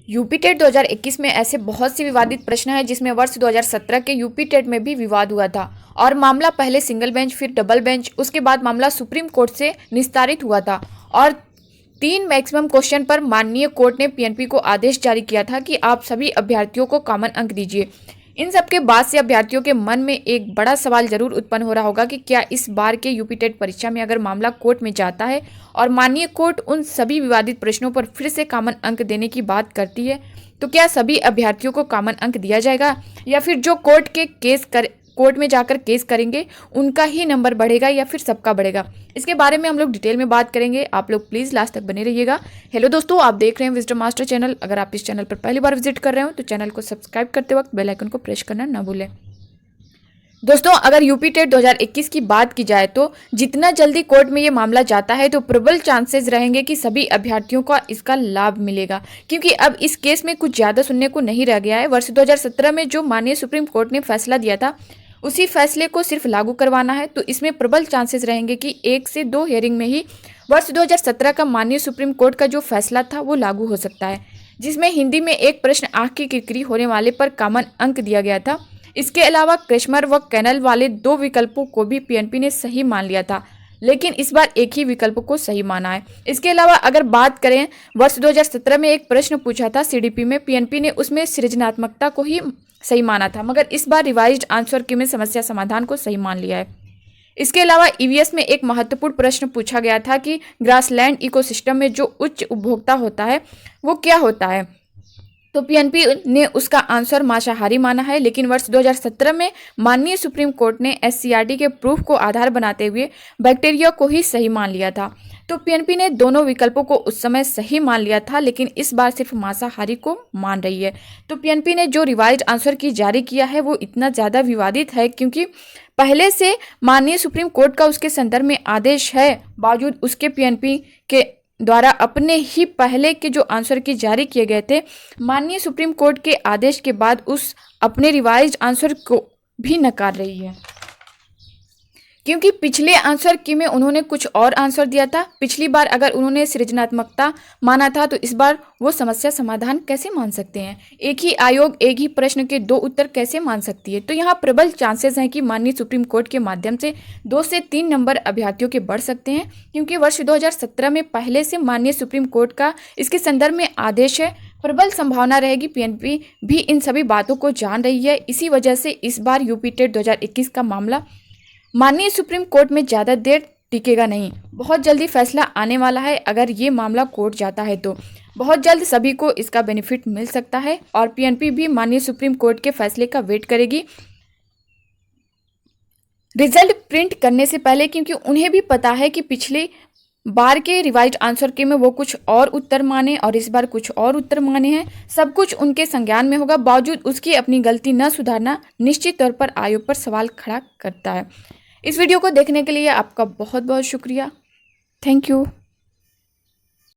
UP TET 2021 में ऐसे बहुत से विवादित प्रश्न हैं जिसमें वर्ष 2017 के यूपी टेट में भी विवाद हुआ था और मामला पहले सिंगल बेंच फिर डबल बेंच उसके बाद मामला सुप्रीम कोर्ट से निस्तारित हुआ था और 3 मैक्सिमम क्वेश्चन पर माननीय कोर्ट ने पीएनपी को आदेश जारी किया था कि आप सभी अभ्यर्थियों को कॉमन अंक दीजिए। इन सब के बाद से अभ्यर्थियों के मन में एक बड़ा सवाल जरूर उत्पन्न हो रहा होगा कि क्या इस बार के यूपी टेट परीक्षा में अगर मामला कोर्ट में जाता है और माननीय कोर्ट उन सभी विवादित प्रश्नों पर फिर से कॉमन अंक देने की बात करती है तो क्या सभी अभ्यर्थियों को कॉमन अंक दिया जाएगा या फिर जो कोर्ट में जाकर केस करेंगे उनका ही नंबर बढ़ेगा या फिर सबका बढ़ेगा। इसके बारे में हम लोग डिटेल में बात करेंगे। आप लोग प्लीज़ लास्ट तक बने रहिएगा। हेलो दोस्तों, आप देख रहे हैं विजडम मास्टर चैनल। अगर आप इस चैनल पर पहली बार विजिट कर रहे हो तो चैनल को सब्सक्राइब करते वक्त बेल आइकन को प्रेस करना ना भूलें। दोस्तों, अगर यूपी टेट 2021 की बात की जाए तो जितना जल्दी कोर्ट में ये मामला जाता है तो प्रबल चांसेस रहेंगे कि सभी अभ्यर्थियों को इसका लाभ मिलेगा, क्योंकि अब इस केस में कुछ ज़्यादा सुनने को नहीं रह गया है। वर्ष 2017 में जो माननीय सुप्रीम कोर्ट ने फैसला दिया था उसी फैसले को सिर्फ लागू करवाना है, तो इसमें प्रबल चांसेस रहेंगे कि 1 से 2 हियरिंग में ही वर्ष 2017 का माननीय सुप्रीम कोर्ट का जो फैसला था वो लागू हो सकता है, जिसमें हिंदी में एक प्रश्न आँख की किरकिरी होने वाले पर कॉमन अंक दिया गया था। इसके अलावा क्रेशमर व कैनल वाले 2 विकल्पों को भी पीएनपी ने सही मान लिया था, लेकिन इस बार एक ही विकल्प को सही माना है। इसके अलावा अगर बात करें, वर्ष 2017 में एक प्रश्न पूछा था सीडीपी में, पीएनपी ने उसमें सृजनात्मकता को ही सही माना था, मगर इस बार रिवाइज्ड आंसर की में समस्या समाधान को सही मान लिया है। इसके अलावा ईवीएस में एक महत्वपूर्ण प्रश्न पूछा गया था कि ग्रासलैंड इकोसिस्टम में जो उच्च उपभोक्ता होता है वो क्या होता है, तो पीएनपी ने उसका आंसर मांसाहारी माना है। लेकिन वर्ष 2017 में माननीय सुप्रीम कोर्ट ने एससीईआरटी के प्रूफ को आधार बनाते हुए बैक्टीरिया को ही सही मान लिया था, तो पीएनपी ने दोनों विकल्पों को उस समय सही मान लिया था, लेकिन इस बार सिर्फ मांसाहारी को मान रही है। तो पीएनपी ने जो रिवाइज्ड आंसर की जारी किया है वो इतना ज़्यादा विवादित है क्योंकि पहले से माननीय सुप्रीम कोर्ट का उसके संदर्भ में आदेश है, बावजूद उसके पीएनपी के द्वारा अपने ही पहले के जो आंसर की जारी किए गए थे, माननीय सुप्रीम कोर्ट के आदेश के बाद उस अपने रिवाइज्ड आंसर को भी नकार रही है, क्योंकि पिछले आंसर की में उन्होंने कुछ और आंसर दिया था। पिछली बार अगर उन्होंने सृजनात्मकता माना था तो इस बार वो समस्या समाधान कैसे मान सकते हैं? एक ही आयोग एक ही प्रश्न के 2 उत्तर कैसे मान सकती है? तो यहाँ प्रबल चांसेस हैं कि माननीय सुप्रीम कोर्ट के माध्यम से 2 से 3 नंबर अभ्यर्थियों के बढ़ सकते हैं, क्योंकि वर्ष 2017 में पहले से माननीय सुप्रीम कोर्ट का इसके संदर्भ में आदेश है। प्रबल संभावना रहेगी पीएनपी भी इन सभी बातों को जान रही है। इसी वजह से इस बार यूपी टेट 2021 का मामला माननीय सुप्रीम कोर्ट में ज़्यादा देर टिकेगा नहीं, बहुत जल्दी फैसला आने वाला है। अगर ये मामला कोर्ट जाता है तो बहुत जल्द सभी को इसका बेनिफिट मिल सकता है और पीएनपी भी माननीय सुप्रीम कोर्ट के फैसले का वेट करेगी रिजल्ट प्रिंट करने से पहले, क्योंकि उन्हें भी पता है कि पिछले बार के रिवाइज्ड आंसर के में वो कुछ और उत्तर माने और इस बार कुछ और उत्तर माने हैं। सब कुछ उनके संज्ञान में होगा, बावजूद उसकी अपनी गलती न सुधारना निश्चित तौर पर आयोग पर सवाल खड़ा करता है। इस वीडियो को देखने के लिए आपका बहुत बहुत शुक्रिया। Thank you.